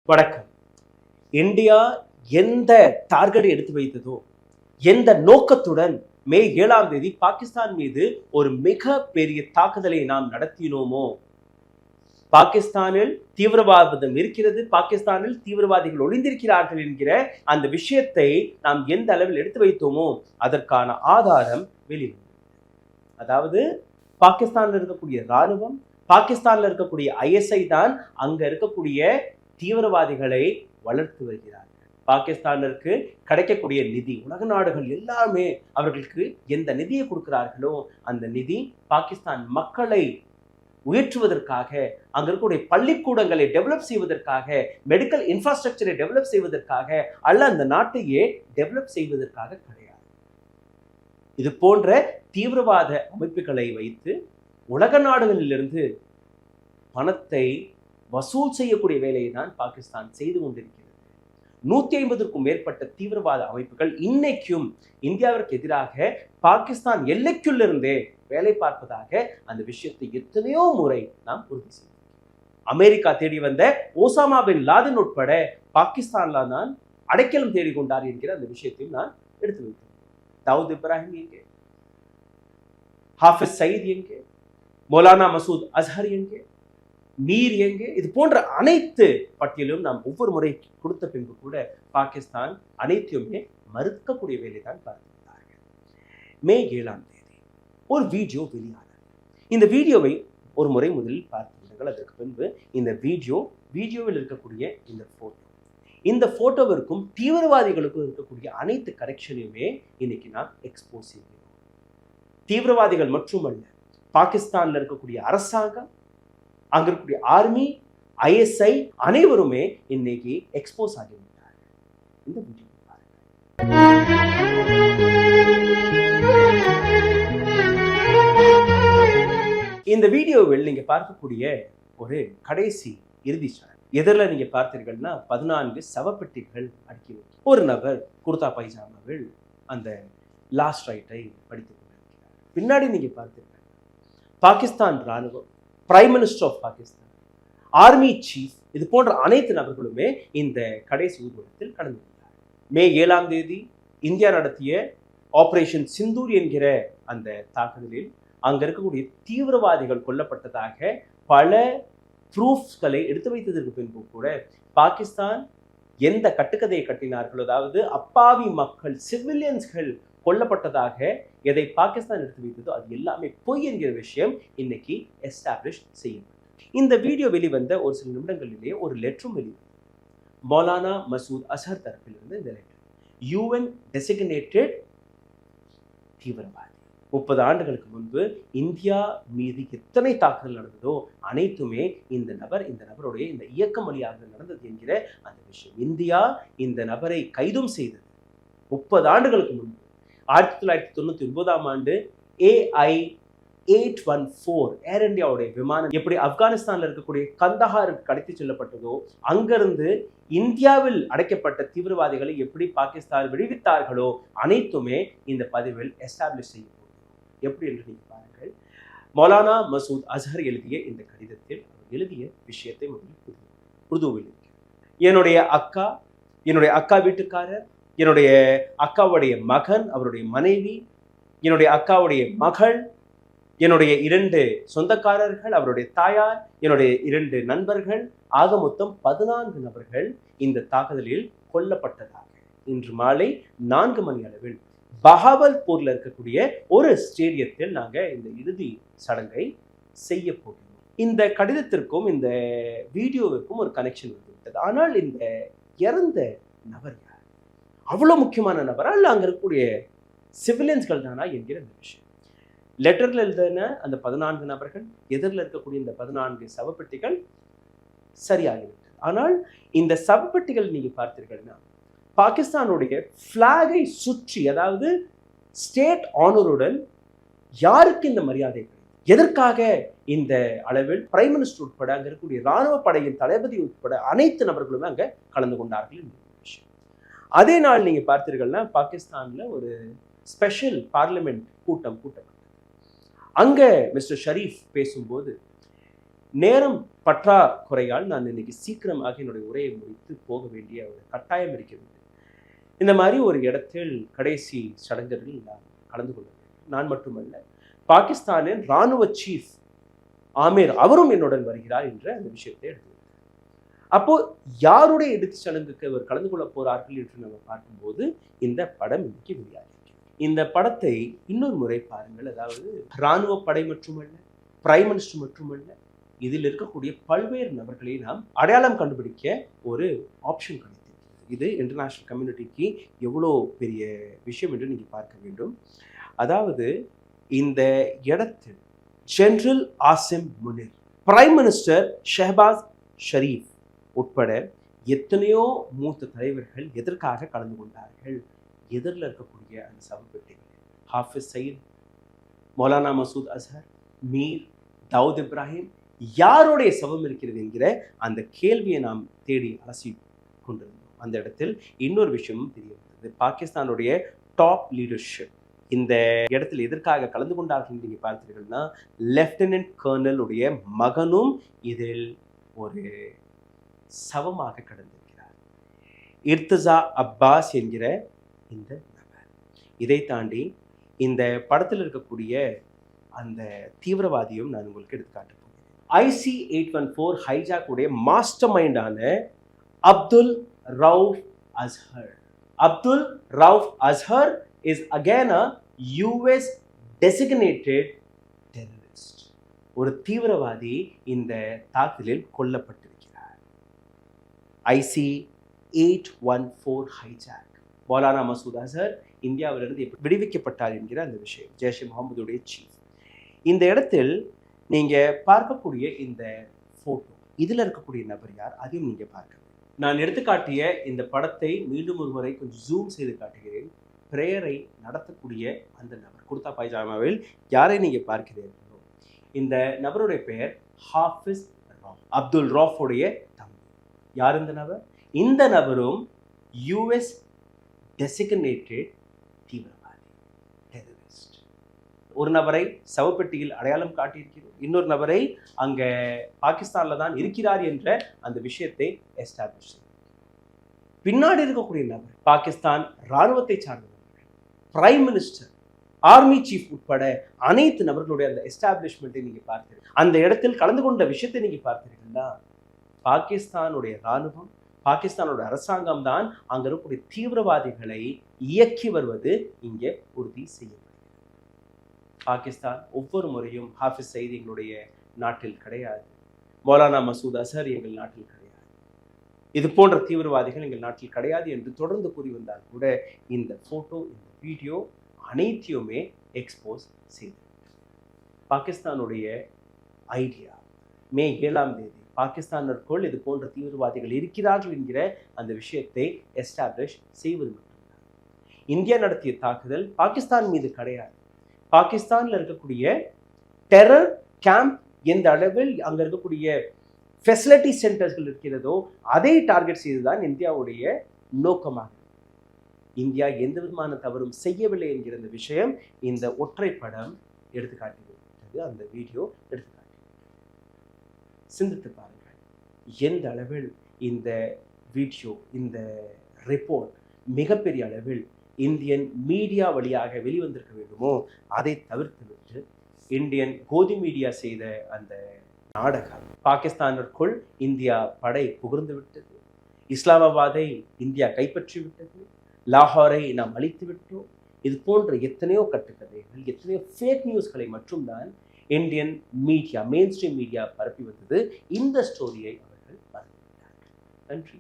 வணக்கம். இந்தியா எந்த டார்கெட் எடுத்து வைத்ததோ, எந்த நோக்கத்துடன் மே 7ஆம் தேதி பாகிஸ்தான் மீது ஒரு மிக பெரிய தாக்குதலை நாம் நடத்தினோமோ, பாகிஸ்தானில் தீவிரவாதம் இருக்கிறது, பாகிஸ்தானில் தீவிரவாதிகள் ஒளிந்திருக்கிறார்கள் என்கிற அந்த விஷயத்தை நாம் எந்த அளவில் எடுத்து வைத்தோமோ அதற்கான ஆதாரம் வெளிவந்தது. அதாவது பாகிஸ்தானில் இருக்கக்கூடிய ராணுவம், பாகிஸ்தானில் இருக்கக்கூடிய ISI தான் அங்க இருக்கக்கூடிய தீவிரவாதிகளை வளர்த்து வருகிறார்கள். பாகிஸ்தானிற்கு கிடைக்கக்கூடிய நிதி, உலக நாடுகள் எல்லாமே அவர்களுக்கு எந்த நிதியை கொடுக்கிறார்களோ அந்த நிதி பாகிஸ்தான் மக்களை உயர்த்துவதற்காக, அங்க இருக்கக்கூடிய பள்ளிக்கூடங்களை டெவலப் செய்வதற்காக, மெடிக்கல் இன்ஃப்ராஸ்ட்ரக்சரை டெவலப் செய்வதற்காக அல்ல அந்த நாட்டையே டெவலப் செய்வதற்காக கிடையாது. இது போன்ற தீவிரவாத அமைப்புகளை வைத்து உலக நாடுகளிலிருந்து பணத்தை வசூல் செய்யக்கூடிய வேலையை தான் பாகிஸ்தான் செய்து கொண்டிருக்கிறது. 150க்கும் மேற்பட்ட தீவிரவாத அமைப்புகள் இன்னைக்கும் இந்தியாவிற்கு எதிராக பாகிஸ்தான் எல்லைக்குள்ளிருந்தே வேலை பார்ப்பதாக அந்த விஷயத்தை எத்தனையோ முறை நாம் உறுதி செய்தோம். அமெரிக்கா தேடி வந்த ஓசாமா பின் லாதன் உட்பட பாகிஸ்தான்ல தான் அடைக்கலம் தேடி கொண்டார் என்கிற அந்த விஷயத்தையும் நான் எடுத்து வைத்தேன். தாவூத் இப்ராஹிம் எங்கே, ஹாஃபிஸ் சயீத் எங்கே, மௌலானா மசூத் அஸ்ஹர் எங்கே, மீர் எங்கே, இது போன்ற அனைத்து பட்டியலும் நாம் ஒவ்வொரு முறை கொடுத்த பின்பு கூட பாகிஸ்தான் அனைத்தையுமே மறுக்கக்கூடிய வேலை தான் பார்த்திருந்தார்கள். மே 7ஆம் தேதி ஒரு வீடியோ வெளியானது. இந்த வீடியோவை ஒரு முறை முதலில் பார்த்திருந்தார்கள். அதற்கு பின்பு இந்த வீடியோவில் இருக்கக்கூடிய இந்த போட்டோவிற்கும் தீவிரவாதிகளுக்கும் இருக்கக்கூடிய அனைத்து கனெக்ஷனையுமே இன்னைக்கு நாம் எக்ஸ்போஸ் செய்கிறோம். தீவிரவாதிகள் மட்டுமல்ல, பாகிஸ்தான்ல இருக்கக்கூடிய அரசாங்கம், அங்க இருக்கக்கூடிய ஆர்மி, ISI அனைவருமே இன்னைக்கு எக்ஸ்போஸ் ஆகிவிட்டார்கள். இந்த வீடியோ பாருங்க. இந்த வீடியோவில் நீங்க பார்க்கக்கூடிய ஒரு கடைசி இறுதி சடங்கு. எதிரில் நீங்க பார்த்தீர்கள்னா 14 சவப்பெட்டிகள் அடுக்கி வைக்கும். ஒரு நபர் குர்தா பைஜாமாவில் அந்த லாஸ்ட் ரைட்டை படித்துக் கொண்டிருக்கிறார். பின்னாடி நீங்க பார்த்தீர்கள் பாகிஸ்தான் ராணுவம், prime minister of Pakistan, army chief, இது போன்ற அனைத்து நபர்களுமே இந்த கடைசி ஊர்வலத்தில் கலந்து கொண்டார். மே 7ஆம் தேதி இந்தியா நடத்திய ஆபரேஷன் சிந்தூர் என்கிற அந்த தாக்குதலில் அங்க இருக்கக்கூடிய தீவிரவாதிகள் கொல்லப்பட்டதாக பல ப்ரூஃப்களை எடுத்து வைத்ததற்கு பின்பு கூட பாகிஸ்தான் எந்த கட்டுக்கதையை கட்டினார்களோ, அதாவது அப்பாவி மக்கள், சிவிலியன்ஸ்கள் கொல்லப்பட்டதாக எதை பாகிஸ்தான் எடுத்து வைத்ததோ அது எல்லாமே பொய் என்கிற விஷயம் இன்னைக்கு எஸ்டாப்ளிஷ் செய்யப்பட்டது. இந்த வீடியோ வெளிவந்த ஒரு சில நிமிடங்களிலேயே ஒரு லெட்டரும் வெளிவந்தது. மௌலானா மசூத் அஸ்ஹர் தரப்பிலிருந்து இந்த லெட்டர், UN டெசிக்னேட்டட் தீவிரவாதி. 30 ஆண்டுகளுக்கு முன்பு இந்தியா மீது எத்தனை தாக்குதல் நடந்ததோ அனைத்துமே இந்த நபருடைய இந்த இயக்கம் வழியாக நடந்தது என்கிற அந்த விஷயம். இந்தியா இந்த நபரை கைதும் செய்தது 30 ஆண்டுகளுக்கு முன்பு. 1999ஆம் ஆண்டு AI-814 ஏர் இந்தியாவுடைய விமானம் எப்படி ஆப்கானிஸ்தான்ல இருக்கக்கூடிய கந்தஹாருக்கு கடத்தி செல்லப்பட்டதோ, அங்கிருந்து இந்தியாவில் அடைக்கப்பட்ட தீவிரவாதிகளை எப்படி பாகிஸ்தான் விடுவித்தார்களோ அனைத்துமே இந்த பதிவில் எஸ்டாப்ளிஷ் செய்யப்படும். எப்படி என்று நீங்க பாருங்கள். மௌலானா மசூத் அஸ்ஹர் எழுதிய இந்த கடிதத்தில் அவர் எழுதிய விஷயத்தை முதலில் உருதுவில் என்னுடைய அக்கா வீட்டுக்காரர், என்னுடைய அக்காவுடைய மகன், அவருடைய மனைவி, என்னுடைய அக்காவுடைய மகள், என்னுடைய 2 சொந்தக்காரர்கள், அவருடைய தாயார், என்னுடைய 2 நண்பர்கள், ஆக மொத்தம் 14 நபர்கள் இந்த தாக்குதலில் கொல்லப்பட்டதாக இன்று மாலை 4 மணி அளவில் பஹாவல்பூர்ல இருக்கக்கூடிய ஒரு ஸ்டேடியத்தில் நாங்க இந்த இறுதி சடங்கை செய்ய போகிறோம். இந்த கடிதத்திற்கும் இந்த வீடியோவிற்கும் ஒரு கனெக்ஷன் வந்துவிட்டது. ஆனால் இந்த இறந்த நபர் யார்? அவ்வளவு முக்கியமான நபரா இல்ல அங்க இருக்கக்கூடிய சிவிலியன்ஸ்கள் தானா என்கிற அந்த விஷயம். லெட்டர்ல எழுதின அந்த 14 நபர்கள், எதிரில் இருக்கக்கூடிய இந்த 14 சவப்பெட்டிகள் சரியாகிவிட்டது. ஆனால் இந்த சவப்பெட்டிகள் நீங்க பார்த்தீர்கள்னா பாகிஸ்தானுடைய பிளாகை சுற்றி, அதாவது ஸ்டேட் ஆனருடன் யாருக்கு இந்த மரியாதை, எதற்காக இந்த அளவில் பிரைம் மினிஸ்டர் உட்பட அங்க இருக்கக்கூடிய ராணுவ படையின் தளபதி உட்பட அனைத்து நபர்களுமே அங்க கலந்து கொண்டார்கள் என்ற விஷயம். அதே நாள் நீங்க பார்த்தீர்கள்னா பாகிஸ்தான்ல ஒரு ஸ்பெஷல் பார்லிமெண்ட் கூட்டம் கூட்டப்பட்டது. அங்க மிஸ்டர் ஷரீஃப் பேசும்போது நேரம் பற்றாக்குறையால் நான் இன்னைக்கு சீக்கிரமாக என்னுடைய உரையை முடித்து போக வேண்டிய ஒரு கட்டாயம் இருக்கிறது. இந்த மாதிரி ஒரு இடத்தில் கடைசி சடங்குகளில் நான் கலந்து கொள்ள வேண்டும். நான் மட்டுமல்ல, பாகிஸ்தானின் இராணுவ சீஃப் ஆமீர் அவரும் என்னுடன் வருகிறார் என்ற அந்த விஷயத்தை எடுத்து. அப்போ யாருடைய இறுதி சடங்குக்கு அவர் கலந்து கொள்ள போறார்கள் என்று நம்ம பார்க்கும்போது இந்த படம் இன்னைக்கு வெளியாகி. இந்த படத்தை இன்னொரு முறை பாருங்கள். அதாவது இராணுவ படை மட்டுமல்ல, பிரைம் மினிஸ்டர் மட்டுமல்ல, இதில் இருக்கக்கூடிய பல்வேறு நபர்களை நாம் அடையாளம் கண்டுபிடிக்க ஒரு ஆப்ஷன் கிடைத்திருக்கிறது. இது இன்டர்நேஷனல் கம்யூனிட்டிக்கு எவ்வளோ பெரிய விஷயம் என்று நீங்கள் பார்க்க வேண்டும். அதாவது இந்த இடத்தில் general Asim Munir, prime minister Shehbaz Sharif உட்பட எத்தனையோ மூத்த தலைவர்கள் எதற்காக கலந்து கொண்டார்கள். எதிரில் இருக்கக்கூடிய அந்த சவப்பெட்டிகள் ஹாஃபிஸ் சயீத், மௌலானா மசூத் அஸ்ஹர், மீர், தாவூத் இப்ராஹிம், யாருடைய சவம் இருக்கிறது என்கிற அந்த கேள்வியை நாம் தேடி அலசி கொண்டிருந்தோம். அந்த இடத்தில் இன்னொரு விஷயமும் தெரிய வந்தது. பாகிஸ்தானுடைய டாப் லீடர்ஷிப் இந்த இடத்தில் எதற்காக கலந்து கொண்டார்கள் நீங்க பார்த்தீர்கள்னா, லெப்டினன்ட் கர்னலுடைய மகனும் இதில் ஒரு சவமாக கடந்திருக்கிறார். இர்தஜா அப்பாஸ் என்கிற இந்த நபர். இதை தாண்டி இந்த படத்தில் இருக்கக்கூடிய அந்த தீவிரவாதியும் நான் உங்களுக்கு எடுத்துக்காட்ட போகிறேன். IC-814 ஹைஜாக் உடைய மாஸ்டர் மைண்டான Abdul Rauf Azhar. Abdul Rauf Azhar is again a US designated terrorist. ஒரு தீவிரவாதி இந்த தாக்குதலில் கொல்லப்பட்டிருக்கிறார். IC-814 hijack. Maulana Masood Azhar இந்தியாவிலிருந்து விடுவிக்கப்பட்டார் என்கிற அந்த விஷயம், ஜெய்ஷே முகமதுடைய சீஃப். இந்த இடத்தில் நீங்க பார்க்கக்கூடிய இந்த போட்டோ, இதுல இருக்கக்கூடிய நபர் யார், அதையும் நீங்க பார்க்க. நான் எடுத்துக்காட்டிய இந்த படத்தை மீண்டும் ஒரு முறை கொஞ்சம் ஜூம் செய்து காட்டுகிறேன். பிரேயரை நடத்தக்கூடிய அந்த நபர் குர்தா பைஜாமாவில் யாரை நீங்க பார்க்கிறீர்களோ, இந்த நபருடைய பெயர் ஹாஃபிஸ் ராஃப், அப்துல் ராஃபுடைய தம்பி. யார் இந்த நபர்? இந்த நபரும் US டெசிக்னேட்டட் தீவிரவாதி, டெரரிஸ்ட். ஒரு நபரை சவப்பெட்டியில் அடையாளம் காட்டியிருக்கிறோம், இன்னொரு நபரை அங்க பாகிஸ்தான்ல தான் இருக்கிறார் என்ற அந்த விஷயத்தை எஸ்டாப்ளிஷ் செய்யும். பின்னாடி இருக்கக்கூடிய நபர் பாகிஸ்தான் இராணுவத்தை சார்ந்தவர்கள், பிரைம் மினிஸ்டர், ஆர்மி சீஃப் உட்பட அனைத்து நபர்களுடைய அந்த எஸ்டாப்ளிஷ்மெண்ட்டை நீங்க பார்த்தீர்கள். அந்த இடத்தில் கலந்து கொண்ட விஷயத்தை நீங்க பார்த்தீர்கள்னா, பாகிஸ்தானுடைய இராணுவம், பாகிஸ்தானோட அரசாங்கம் தான் அங்க இருக்கக்கூடிய தீவிரவாதிகளை இயக்கி வருவது இங்கே உறுதி செய்யப்படுகிறது. பாகிஸ்தான் ஒவ்வொரு முறையும் ஹாஃபிஸ் சயீத் எங்களுடைய நாட்டில் கிடையாது, மௌலானா மசூத் அஸ்ஹர் எங்கள் நாட்டில் கிடையாது, இது போன்ற தீவிரவாதிகள் எங்கள் நாட்டில் கிடையாது என்று தொடர்ந்து கூறி வந்தால் கூட இந்த போட்டோ, இந்த வீடியோ அனைத்தையுமே எக்ஸ்போஸ் செய்து பாகிஸ்தானுடைய ஐடியா மே 7ஆம் தேதி பாகிஸ்தானிற்குள் இது போன்ற தீவிரவாதிகள் இருக்கிறார்கள் என்கிற அந்த விஷயத்தை எஸ்டாப்ளிஷ் செய்வது மட்டும்தான். இந்தியா நடத்திய தாக்குதல் பாகிஸ்தான் மீது கிடையாது. பாகிஸ்தான்ல இருக்கக்கூடிய டெரர் கேம்ப் எந்த அளவில் அங்க இருக்கக்கூடிய ஃபெசிலிட்டி சென்டர்கள் இருக்கிறதோ அதை டார்கெட் செய்துதான் இந்தியாவுடைய நோக்கமாக. இந்தியா எந்த விதமான தவறும் செய்யவில்லை என்கிற அந்த விஷயம் இந்த ஒற்றை படம் எடுத்துக்காட்டிவிட்டது. அந்த வீடியோ எடுத்துக்காட்டி சிந்தித்து பாருங்கள், எந்த அளவில் இந்த வீடியோ, இந்த ரிப்போர்ட் மிகப்பெரிய அளவில் இந்தியன் மீடியா வழியாக வெளிவந்திருக்க வேண்டுமோ அதை தவிர்த்துவிட்டு இந்தியன் கோதி மீடியா செய்த அந்த நாடகம், பாகிஸ்தானிற்குள் இந்தியா படை புகுந்து விட்டது, இஸ்லாமாபாத்தை இந்தியா கைப்பற்றி விட்டது, லாகோரை நாம் அழித்து விட்டோம், இது போன்ற எத்தனையோ கட்டுக்கதைகள், எத்தனையோ ஃபேக் நியூஸ்களை மட்டும்தான் Indian media, main stream media பரப்பி வந்தது. இந்த ஸ்டோரியை அவர்கள் மறந்துவிட்டார்கள். நன்றி.